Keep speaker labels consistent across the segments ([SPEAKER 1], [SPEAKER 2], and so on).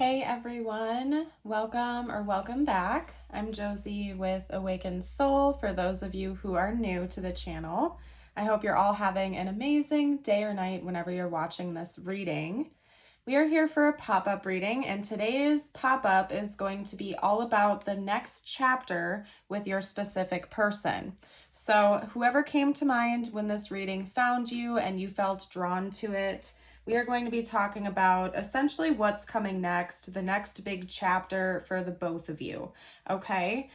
[SPEAKER 1] Hey everyone, welcome back. I'm Josie with Awakened Soul for those of you who are new to the channel. I hope you're all having an amazing day or night whenever you're watching this reading. We are here for a pop-up reading, and today's pop-up is going to be all about the next chapter with your specific person. So whoever came to mind when this reading found you and you felt drawn to it, we are going to be talking about essentially what's coming next, the next big chapter for the both of you, okay?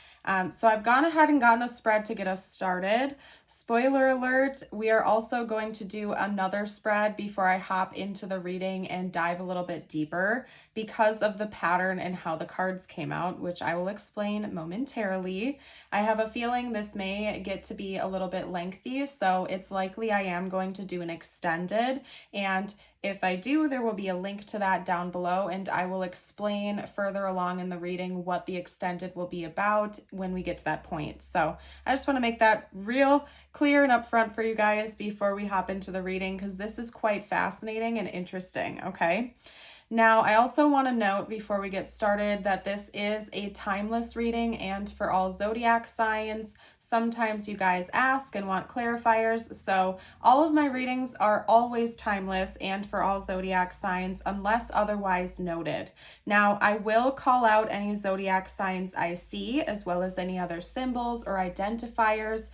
[SPEAKER 1] So I've gone ahead and gotten a spread to get us started. Spoiler alert, we are also going to do another spread before I hop into the reading and dive a little bit deeper because of the pattern and how the cards came out, which I will explain momentarily. I have a feeling this may get to be a little bit lengthy, so it's likely I am going to do an extended, and if I do, there will be a link to that down below, and I will explain further along in the reading what the extended will be about when we get to that point. So I just want to make that real clear and upfront for you guys before we hop into the reading, because this is quite fascinating and interesting, okay? Now, I also want to note before we get started that this is a timeless reading and for all zodiac signs. Sometimes you guys ask and want clarifiers, so all of my readings are always timeless and for all zodiac signs unless otherwise noted. Now, I will call out any zodiac signs I see as well as any other symbols or identifiers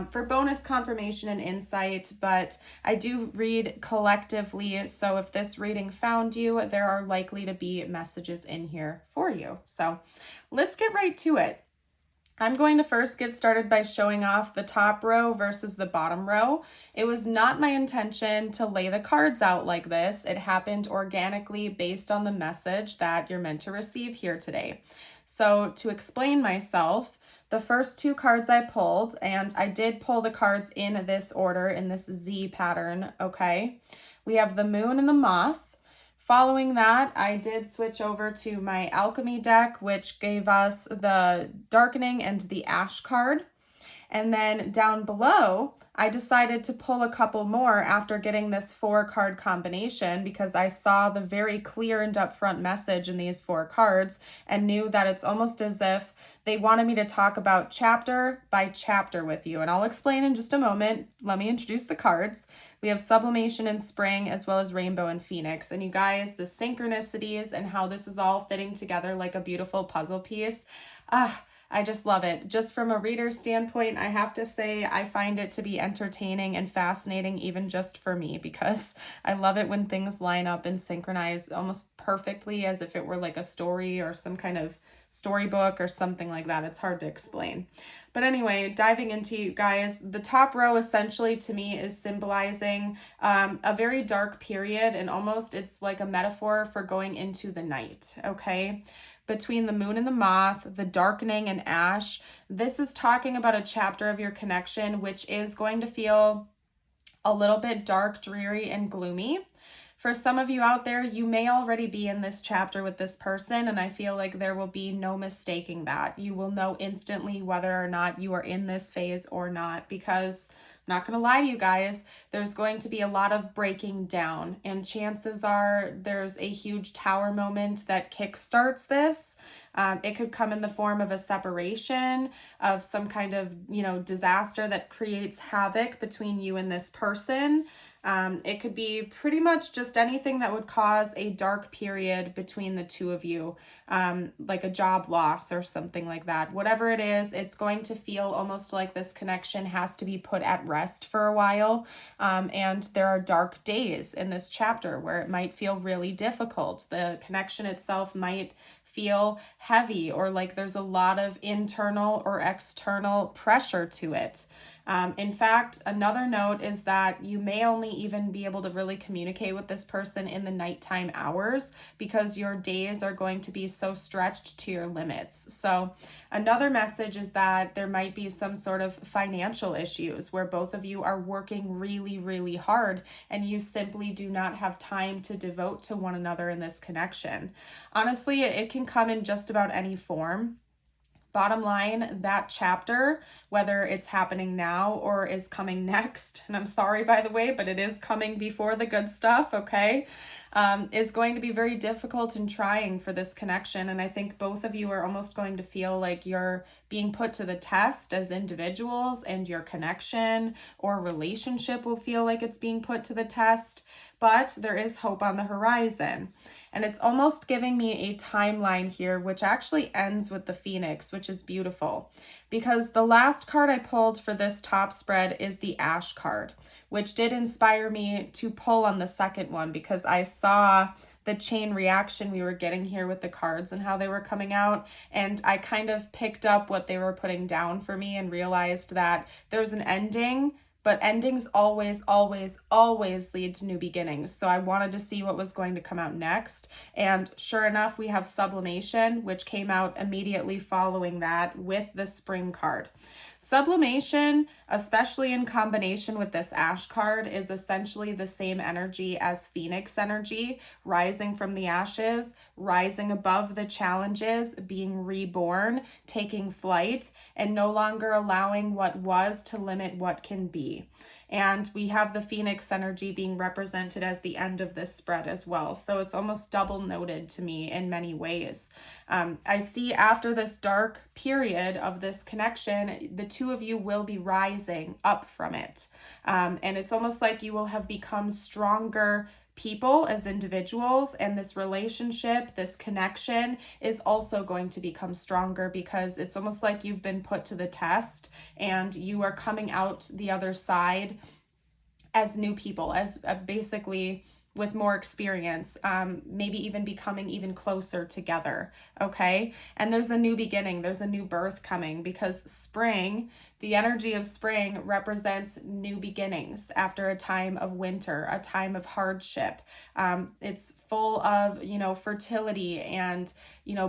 [SPEAKER 1] for bonus confirmation and insight, but I do read collectively, so if this reading found you, there are likely to be messages in here for you. So let's get right to it. I'm going to first get started by showing off the top row versus the bottom row. It was not my intention to lay the cards out like this. It happened organically based on the message that you're meant to receive here today. So to explain myself, the first two cards I pulled, and I did pull the cards in this order, in this Z pattern, okay? We have the Moon and the Moth. Following that, I did switch over to my Alchemy deck, which gave us the Darkening and the Ash card. And then down below, I decided to pull a couple more after getting this 4-card combination because I saw the very clear and upfront message in these 4 cards and knew that it's almost as if they wanted me to talk about chapter by chapter with you. And I'll explain in just a moment. Let me introduce the cards. We have Sublimation and Spring as well as Rainbow and Phoenix. And you guys, the synchronicities and how this is all fitting together like a beautiful puzzle piece. I just love it. Just from a reader standpoint, I have to say I find it to be entertaining and fascinating even just for me because I love it when things line up and synchronize almost perfectly as if it were like a story or some kind of storybook or something like that. It's hard to explain. But anyway, diving into you guys, the top row essentially to me is symbolizing a very dark period, and almost it's like a metaphor for going into the night, okay? Between the Moon and the Moth, the Darkening and Ash, this is talking about a chapter of your connection which is going to feel a little bit dark, dreary, and gloomy. For some of you out there, you may already be in this chapter with this person, and I feel like there will be no mistaking that. You will know instantly whether or not you are in this phase or not, because I'm not going to lie to you guys, there's going to be a lot of breaking down, and chances are there's a huge tower moment that kickstarts this. It could come in the form of a separation, of some kind of, disaster that creates havoc between you and this person. It could be pretty much just anything that would cause a dark period between the two of you, like a job loss or something like that. Whatever it is, it's going to feel almost like this connection has to be put at rest for a while. And there are dark days in this chapter where it might feel really difficult. The connection itself might feel heavy or like there's a lot of internal or external pressure to it. In fact, another note is that you may only even be able to really communicate with this person in the nighttime hours because your days are going to be so stretched to your limits. So another message is that there might be some sort of financial issues where both of you are working really, really hard and you simply do not have time to devote to one another in this connection. Honestly, it can come in just about any form. Bottom line, that chapter, whether it's happening now or is coming next, and I'm sorry, by the way, but it is coming before the good stuff, okay, is going to be very difficult and trying for this connection. And I think both of you are almost going to feel like you're being put to the test as individuals, and your connection or relationship will feel like it's being put to the test. But there is hope on the horizon. And it's almost giving me a timeline here, which actually ends with the Phoenix, which is beautiful. Because the last card I pulled for this top spread is the Ash card, which did inspire me to pull on the second one, because I saw the chain reaction we were getting here with the cards and how they were coming out. And I kind of picked up what they were putting down for me and realized that there's an ending, but endings always, always, always lead to new beginnings. So I wanted to see what was going to come out next. And sure enough, we have sublimation, which came out immediately following that with the spring card. Sublimation, especially in combination with this Ash card, is essentially the same energy as Phoenix energy, rising from the ashes, rising above the challenges, being reborn, taking flight, and no longer allowing what was to limit what can be. And we have the Phoenix energy being represented as the end of this spread as well. So it's almost double noted to me in many ways. I see after this dark period of this connection, the two of you will be rising up from it. And it's almost like you will have become stronger people as individuals, and this relationship, this connection is also going to become stronger, because it's almost like you've been put to the test and you are coming out the other side as new people, as basically with more experience, maybe even becoming even closer together, okay? And there's a new beginning, there's a new birth coming, because spring, the energy of spring represents new beginnings after a time of winter, a time of hardship. It's full of, fertility and,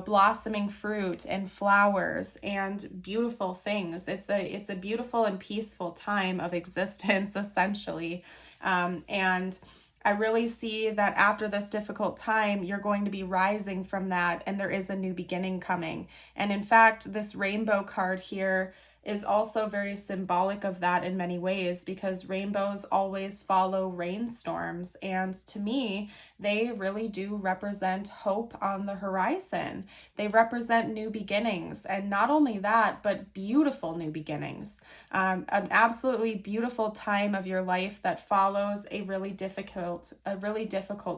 [SPEAKER 1] blossoming fruit and flowers and beautiful things. It's a beautiful and peaceful time of existence, essentially. And I really see that after this difficult time, you're going to be rising from that, and there is a new beginning coming. And in fact, this rainbow card here is also very symbolic of that in many ways, because rainbows always follow rainstorms. And to me, they really do represent hope on the horizon. They represent new beginnings. And not only that, but beautiful new beginnings. An absolutely beautiful time of your life that follows a really difficult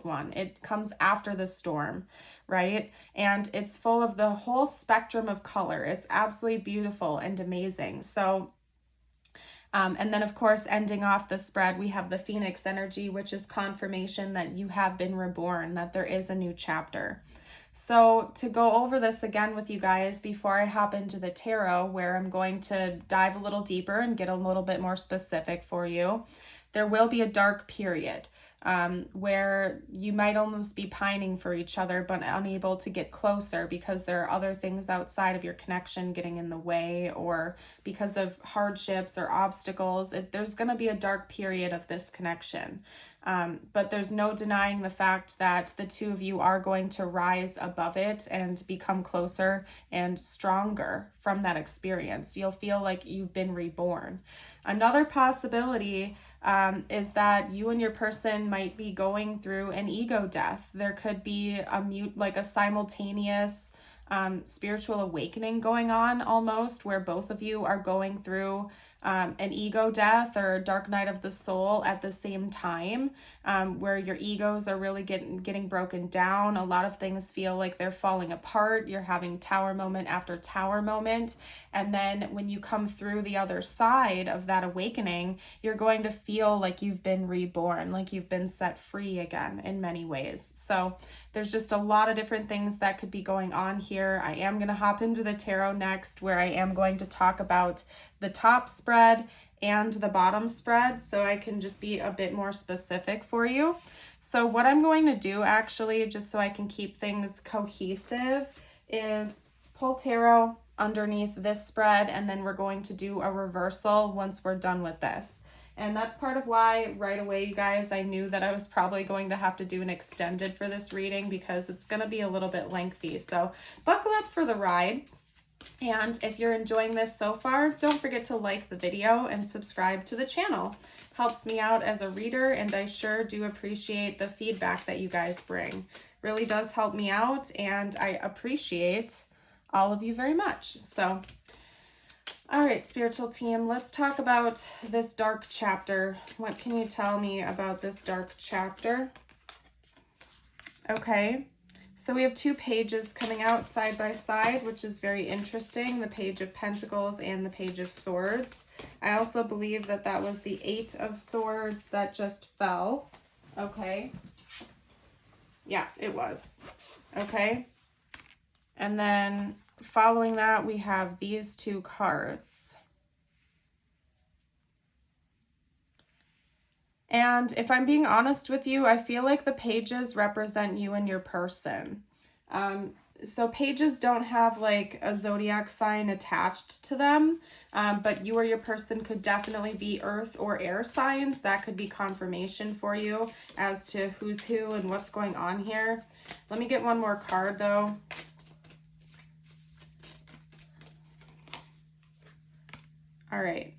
[SPEAKER 1] one. It comes after the storm, right? And it's full of the whole spectrum of color. It's absolutely beautiful and amazing. So, and then of course, ending off the spread, we have the Phoenix energy, which is confirmation that you have been reborn, that there is a new chapter. So to go over this again with you guys before I hop into the tarot, where I'm going to dive a little deeper and get a little bit more specific for you, there will be a dark period where you might almost be pining for each other, but unable to get closer because there are other things outside of your connection getting in the way, or because of hardships or obstacles. There's going to be a dark period of this connection. But there's no denying the fact that the two of you are going to rise above it and become closer and stronger from that experience. You'll feel like you've been reborn. Another possibility is that you and your person might be going through an ego death. There could be a simultaneous spiritual awakening going on, almost, where both of you are going through an ego death or a dark night of the soul at the same time, where your egos are really getting broken down. A lot of things feel like they're falling apart. You're having tower moment after tower moment. And then when you come through the other side of that awakening, you're going to feel like you've been reborn, like you've been set free again in many ways. So there's just a lot of different things that could be going on here. I am going to hop into the tarot next, where I am going to talk about the top spread and the bottom spread, so I can just be a bit more specific for you. So what I'm going to do, actually, just so I can keep things cohesive, is pull tarot underneath this spread, and then we're going to do a reversal once we're done with this. And that's part of why right away, you guys, I knew that I was probably going to have to do an extended for this reading, because it's going to be a little bit lengthy. So buckle up for the ride. And if you're enjoying this so far, don't forget to like the video and subscribe to the channel. Helps me out as a reader, and I sure do appreciate the feedback that you guys bring. Really does help me out, and I appreciate all of you very much. So, all right, spiritual team, let's talk about this dark chapter. What can you tell me about this dark chapter? Okay, so we have two pages coming out side by side, which is very interesting. The Page of Pentacles and the Page of Swords. I also believe that that was the Eight of Swords that just fell. Okay. Yeah, it was. Okay. And then following that, we have these two cards. And if I'm being honest with you, I feel like the pages represent you and your person. So pages don't have like a zodiac sign attached to them, but you or your person could definitely be earth or air signs. That could be confirmation for you as to who's who and what's going on here. Let me get one more card though. All right.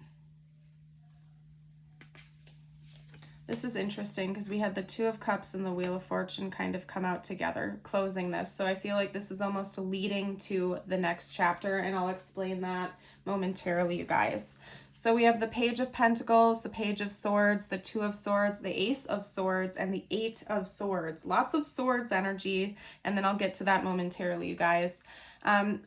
[SPEAKER 1] This is interesting because we had the Two of Cups and the Wheel of Fortune kind of come out together, closing this. So I feel like this is almost leading to the next chapter, and I'll explain that momentarily, you guys. So we have the Page of Pentacles, the Page of Swords, the Two of Swords, the Ace of Swords, and the Eight of Swords. Lots of swords energy, and then I'll get to that momentarily, you guys.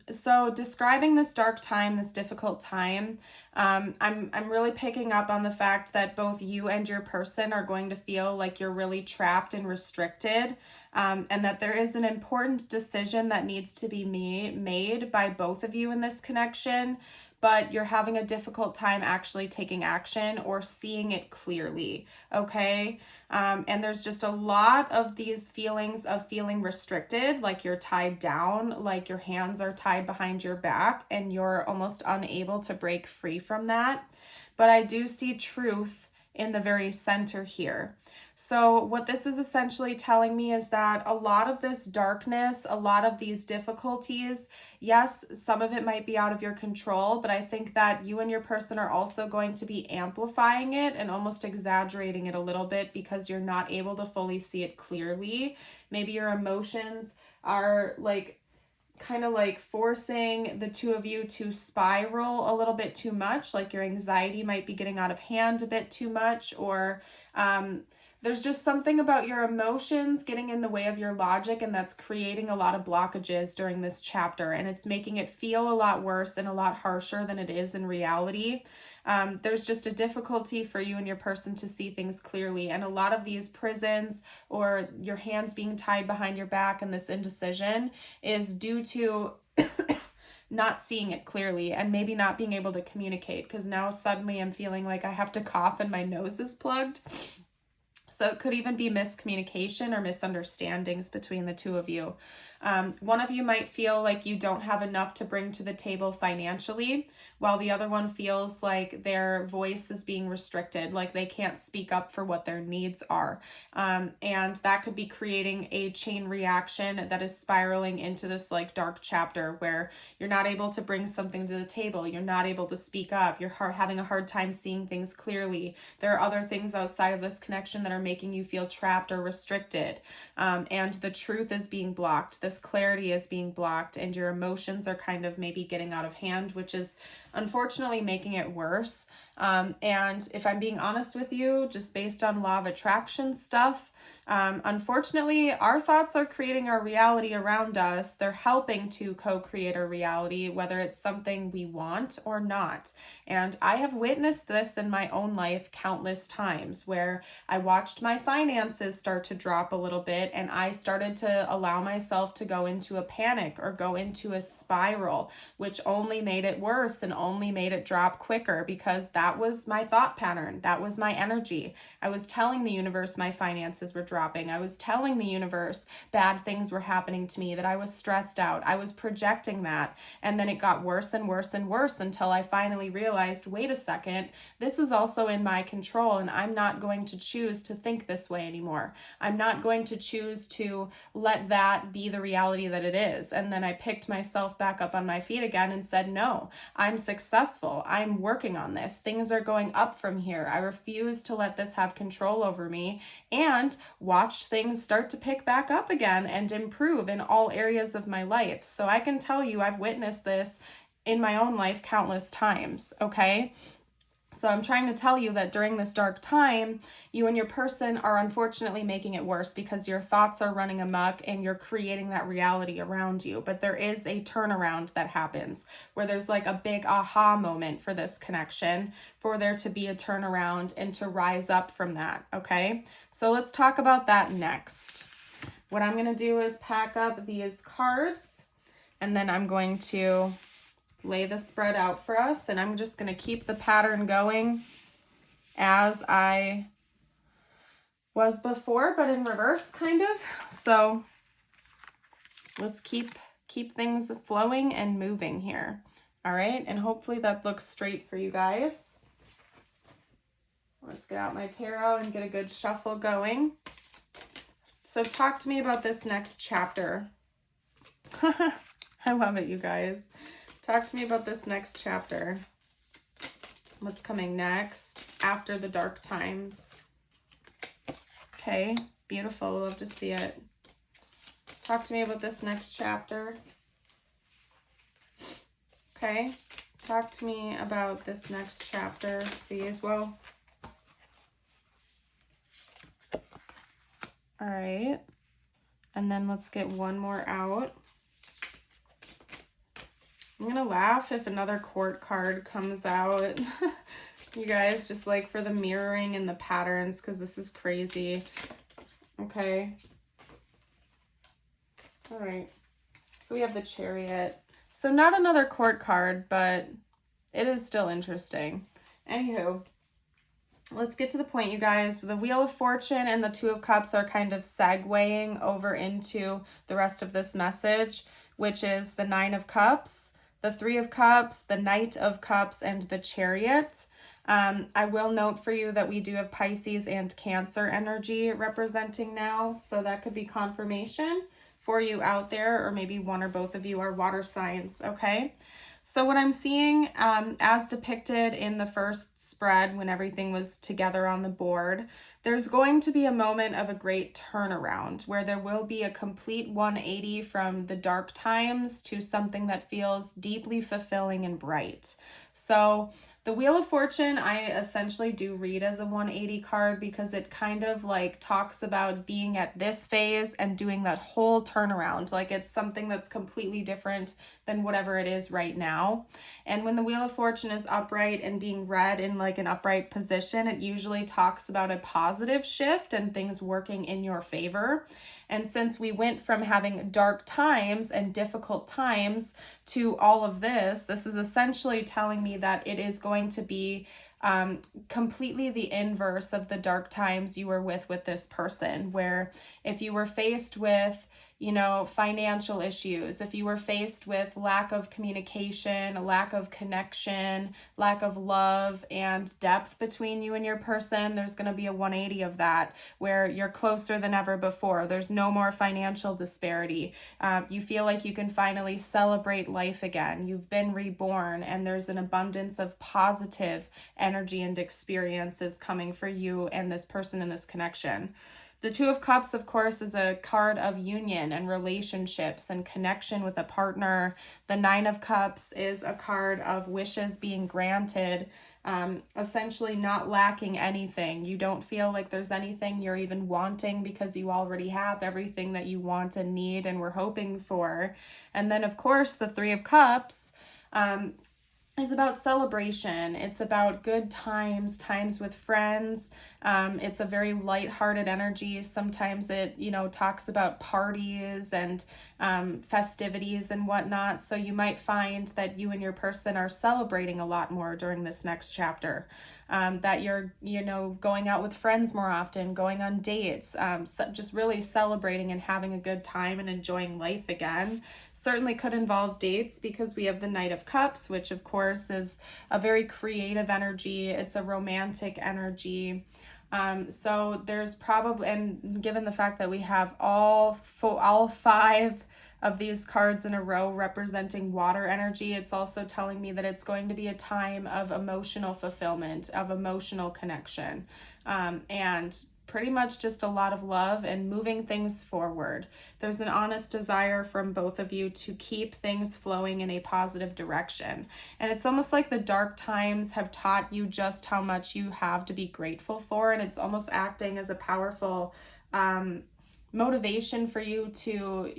[SPEAKER 1] So describing this dark time, this difficult time, I'm really picking up on the fact that both you and your person are going to feel like you're really trapped and restricted, and that there is an important decision that needs to be made by both of you in this connection, but you're having a difficult time actually taking action or seeing it clearly, okay? And there's just a lot of these feelings of feeling restricted, like you're tied down, like your hands are tied behind your back and you're almost unable to break free from that. But I do see truth in the very center here. So what this is essentially telling me is that a lot of this darkness, a lot of these difficulties, yes, some of it might be out of your control, but I think that you and your person are also going to be amplifying it and almost exaggerating it a little bit because you're not able to fully see it clearly. Maybe your emotions are like kind of like forcing the two of you to spiral a little bit too much, like your anxiety might be getting out of hand a bit too much, or there's just something about your emotions getting in the way of your logic, and that's creating a lot of blockages during this chapter, and it's making it feel a lot worse and a lot harsher than it is in reality. There's just a difficulty for you and your person to see things clearly, and a lot of these prisons or your hands being tied behind your back and this indecision is due to not seeing it clearly and maybe not being able to communicate, because now suddenly I'm feeling like I have to cough and my nose is plugged. So it could even be miscommunication or misunderstandings between the two of you. One of you might feel like you don't have enough to bring to the table financially, while the other one feels like their voice is being restricted, like they can't speak up for what their needs are. And that could be creating a chain reaction that is spiraling into this like dark chapter where you're not able to bring something to the table, you're not able to speak up, you're having a hard time seeing things clearly. There are other things outside of this connection that are making you feel trapped or restricted. And the truth is being blocked. This clarity is being blocked, and your emotions are kind of maybe getting out of hand, which is unfortunately making it worse. And if I'm being honest with you, just based on law of attraction stuff, unfortunately, our thoughts are creating our reality around us. They're helping to co-create our reality, whether it's something we want or not. And I have witnessed this in my own life countless times where I watched my finances start to drop a little bit and I started to allow myself to go into a panic or go into a spiral, which only made it worse and only made it drop quicker because that was my thought pattern. That was my energy. I was telling the universe my finances were dropping. I was telling the universe bad things were happening to me, that I was stressed out. I was projecting that. And then it got worse and worse and worse until I finally realized, wait a second, this is also in my control, and I'm not going to choose to think this way anymore. I'm not going to choose to let that be the reality that it is. And then I picked myself back up on my feet again and said, no, I'm successful. I'm working on this. Things are going up from here. I refuse to let this have control over me, and watched things start to pick back up again and improve in all areas of my life. So I can tell you, I've witnessed this in my own life countless times, okay? So I'm trying to tell you that during this dark time, you and your person are unfortunately making it worse because your thoughts are running amok and you're creating that reality around you. But there is a turnaround that happens where there's like a big aha moment for this connection, for there to be a turnaround and to rise up from that, okay? So let's talk about that next. What I'm going to do is pack up these cards, and then I'm going to lay the spread out for us, and I'm just going to keep the pattern going as I was before, but in reverse kind of. So let's keep things flowing and moving here. All right, and hopefully that looks straight for you guys. Let's get out my tarot and get a good shuffle going. So talk to me about this next chapter. I love it, you guys. Talk to me about this next chapter. What's coming next after the dark times? Okay, beautiful. Love to see it. Talk to me about this next chapter. Okay, talk to me about this next chapter, please. Well, all right. And then let's get one more out. I'm going to laugh if another court card comes out. You guys, just like for the mirroring and the patterns, because this is crazy. Okay. All right. So we have the Chariot. So not another court card, but it is still interesting. Anywho, let's get to the point, you guys. The Wheel of Fortune and the Two of Cups are kind of segueing over into the rest of this message, which is the Nine of Cups, the Three of Cups, the Knight of Cups, and the Chariot. I will note for you that we do have Pisces and Cancer energy representing now, so that could be confirmation for you out there, or maybe one or both of you are water signs, okay? So what I'm seeing as depicted in the first spread when everything was together on the board, there's going to be a moment of a great turnaround where there will be a complete 180 from the dark times to something that feels deeply fulfilling and bright. So the Wheel of Fortune, I essentially do read as a 180 card because it kind of like talks about being at this phase and doing that whole turnaround. Like it's something that's completely different than whatever it is right now. And when the Wheel of Fortune is upright and being read in like an upright position, it usually talks about a positive shift and things working in your favor. And since we went from having dark times and difficult times to all of this, this is essentially telling me that it is going to be completely the inverse of the dark times you were with this person, where if you were faced with, you know, financial issues, if you were faced with lack of communication, lack of connection, lack of love and depth between you and your person, there's going to be a 180 of that where you're closer than ever before. There's no more financial disparity. You feel like you can finally celebrate life again. You've been reborn, and there's an abundance of positive energy and experiences coming for you and this person in this connection. The Two of Cups, of course, is a card of union and relationships and connection with a partner. The Nine of Cups is a card of wishes being granted, essentially not lacking anything. You don't feel like there's anything you're even wanting because you already have everything that you want and need and were hoping for. And then, of course, the Three of Cups, is about celebration. It's about good times, times with friends. It's a very lighthearted energy. Sometimes it, talks about parties and festivities and whatnot. So you might find that you and your person are celebrating a lot more during this next chapter. That you're, going out with friends more often, going on dates, just really celebrating and having a good time and enjoying life again. Certainly could involve dates because we have the Knight of Cups, which of course is a very creative energy. It's a romantic energy. So there's probably, and given the fact that we have all 5 of these cards in a row representing water energy, it's also telling me that it's going to be a time of emotional fulfillment, of emotional connection, and pretty much just a lot of love and moving things forward. There's an honest desire from both of you to keep things flowing in a positive direction. And it's almost like the dark times have taught you just how much you have to be grateful for, and it's almost acting as a powerful motivation for you to,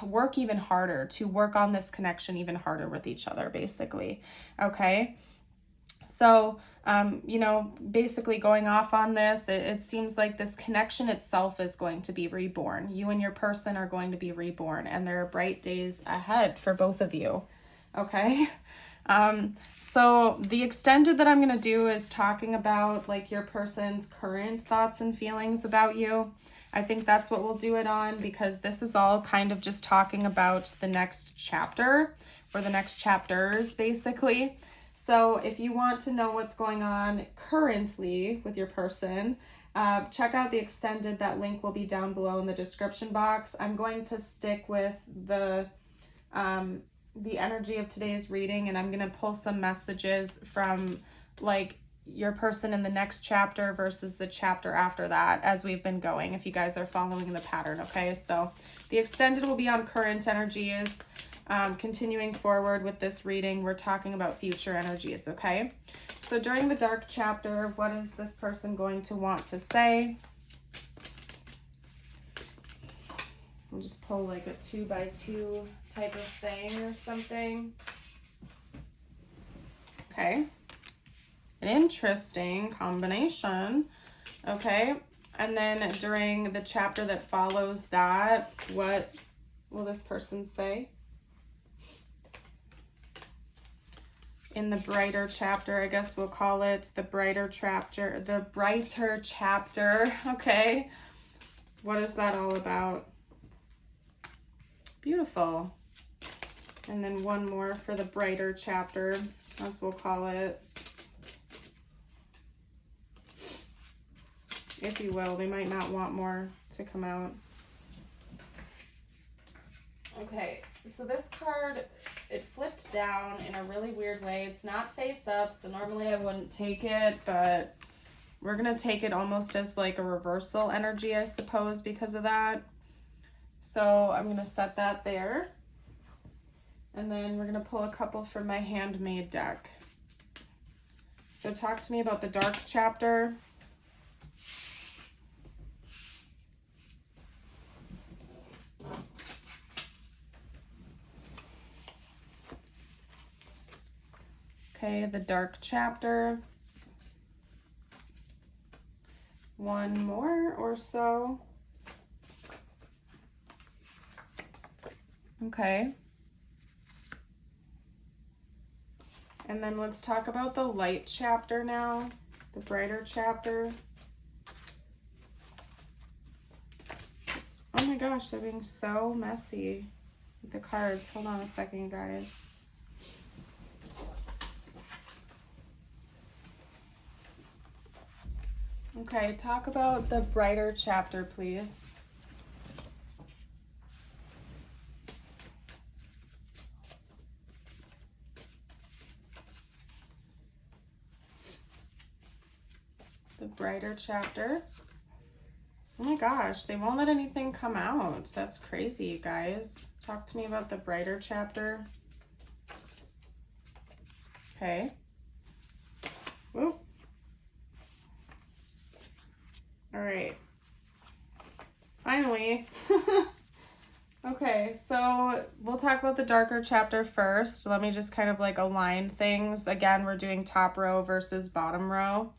[SPEAKER 1] work even harder, to work on this connection even harder with each other, basically. Okay. So, basically going off on this, it seems like this connection itself is going to be reborn. You and your person are going to be reborn, and there are bright days ahead for both of you. Okay. So the extended that I'm going to do is talking about like your person's current thoughts and feelings about you. I think that's what we'll do it on, because this is all kind of just talking about the next chapter, or the next chapters, basically. So if you want to know what's going on currently with your person, check out the extended. That link will be down below in the description box. I'm going to stick with the energy of today's reading, and I'm going to pull some messages from like your person in the next chapter versus the chapter after that as we've been going, if you guys are following the pattern. Okay, so the extended will be on current energies. Continuing forward with this reading, we're talking about future energies. Okay, so during the dark chapter, what is this person going to want to say? We'll just pull like a 2x2 type of thing or something. Okay. An interesting combination. Okay. And then during the chapter that follows that, what will this person say? In the brighter chapter, I guess we'll call it the brighter chapter. The brighter chapter. Okay. What is that all about? Beautiful. And then one more for the brighter chapter, as we'll call it. If you will, they might not want more to come out. Okay, so this card, it flipped down in a really weird way. It's not face up, so normally I wouldn't take it, but we're going to take it almost as like a reversal energy, I suppose, because of that. So I'm going to set that there. And then we're going to pull a couple from my handmade deck. So talk to me about the dark chapter. Okay, the dark chapter. One more or so. Okay. And then let's talk about the light chapter now, the brighter chapter. Oh my gosh, they're being so messy with the cards. Hold on a second, guys. Okay, talk about the brighter chapter, please. The brighter chapter. Oh my gosh, they won't let anything come out. That's crazy, you guys. Talk to me about the brighter chapter. Okay. Whoop. All right. Finally. Okay, so we'll talk about the darker chapter first. Let me just kind of like align things. Again, we're doing top row versus bottom row.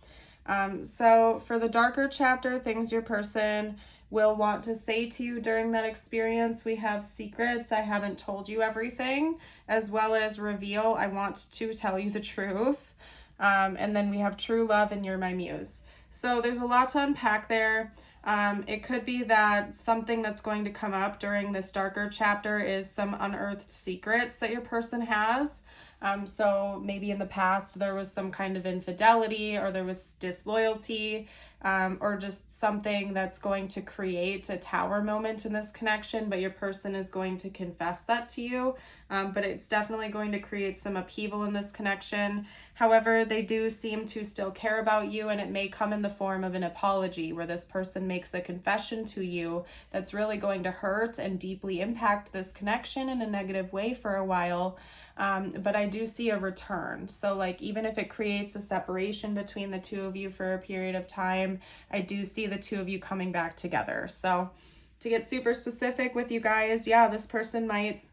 [SPEAKER 1] So for the darker chapter, things your person will want to say to you during that experience, we have secrets, I haven't told you everything, as well as reveal, I want to tell you the truth. And then we have true love and you're my muse. So there's a lot to unpack there. It could be that something that's going to come up during this darker chapter is some unearthed secrets that your person has. So maybe in the past there was some kind of infidelity or there was disloyalty, or just something that's going to create a tower moment in this connection, but your person is going to confess that to you. But it's definitely going to create some upheaval in this connection. However, they do seem to still care about you, and it may come in the form of an apology where this person makes a confession to you that's really going to hurt and deeply impact this connection in a negative way for a while. But I do see a return. So like, even if it creates a separation between the two of you for a period of time, I do see the two of you coming back together. So to get super specific with you guys, yeah, this person might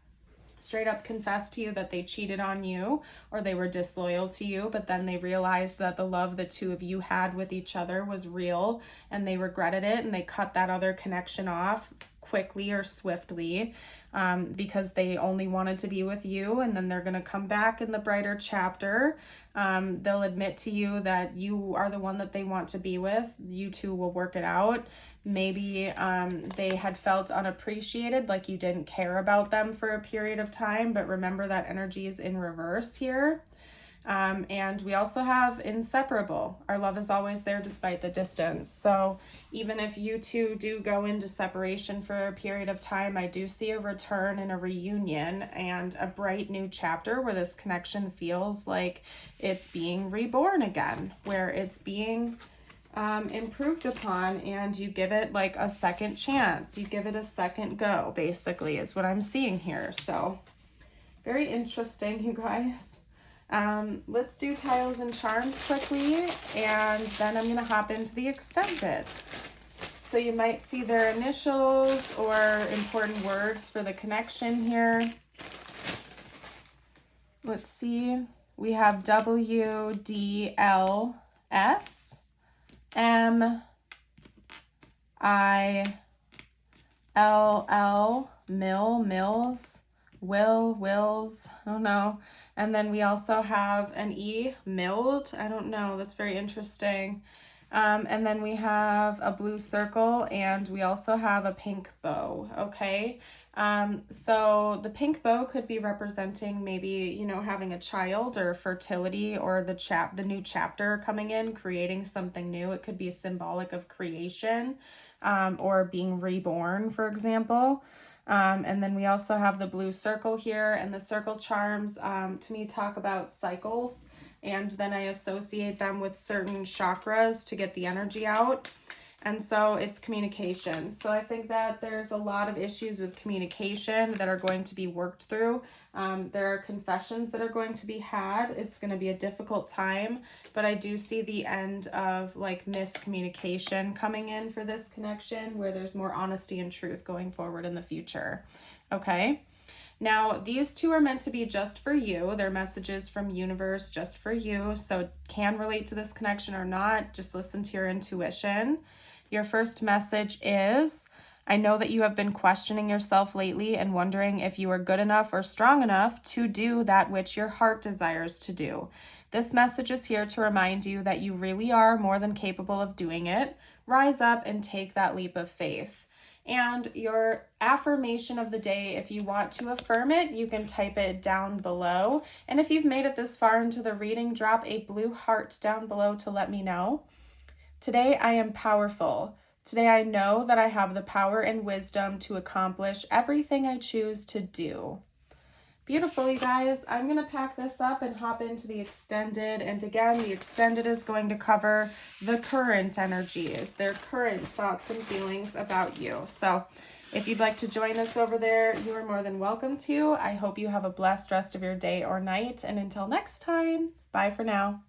[SPEAKER 1] straight up confess to you that they cheated on you or they were disloyal to you, but then they realized that the love the two of you had with each other was real and they regretted it and they cut that other connection off quickly or swiftly, because they only wanted to be with you. And then they're going to come back in the brighter chapter. They'll admit to you that you are the one that they want to be with. You two will work it out. Maybe they had felt unappreciated, like you didn't care about them for a period of time, but remember that energy is in reverse here. And we also have inseparable. Our love is always there despite the distance. So even if you two do go into separation for a period of time, I do see a return and a reunion and a bright new chapter where this connection feels like it's being reborn again, where it's being improved upon, and you give it like a second chance. You give it a second go, basically, is what I'm seeing here. So very interesting, you guys. Let's do tiles and charms quickly, and then I'm going to hop into the extended. So you might see their initials or important words for the connection here. Let's see. We have W, D, L, S, M, I, L, L, Mills, Wills, I don't know. And then we also have an E, milled. I don't know. That's very interesting. And then we have a blue circle, and we also have a pink bow. Okay. So the pink bow could be representing maybe, you know, having a child or fertility, or the new chapter coming in, creating something new. It could be symbolic of creation, or being reborn, for example. And then we also have the blue circle here, and the circle charms, to me, talk about cycles, and then I associate them with certain chakras to get the energy out. And so it's communication. So I think that there's a lot of issues with communication that are going to be worked through. There are confessions that are going to be had. It's going to be a difficult time, but I do see the end of like miscommunication coming in for this connection, where there's more honesty and truth going forward in the future. Okay. Now, these two are meant to be just for you. They're messages from universe just for you. So it can relate to this connection or not. Just listen to your intuition. Your first message is, I know that you have been questioning yourself lately and wondering if you are good enough or strong enough to do that which your heart desires to do. This message is here to remind you that you really are more than capable of doing it. Rise up and take that leap of faith. And your affirmation of the day, if you want to affirm it, you can type it down below. And if you've made it this far into the reading, drop a blue heart down below to let me know. Today I am powerful. Today I know that I have the power and wisdom to accomplish everything I choose to do. Beautiful, you guys. I'm going to pack this up and hop into the extended. And again, the extended is going to cover the current energies, their current thoughts and feelings about you. So if you'd like to join us over there, you are more than welcome to. I hope you have a blessed rest of your day or night. And until next time, bye for now.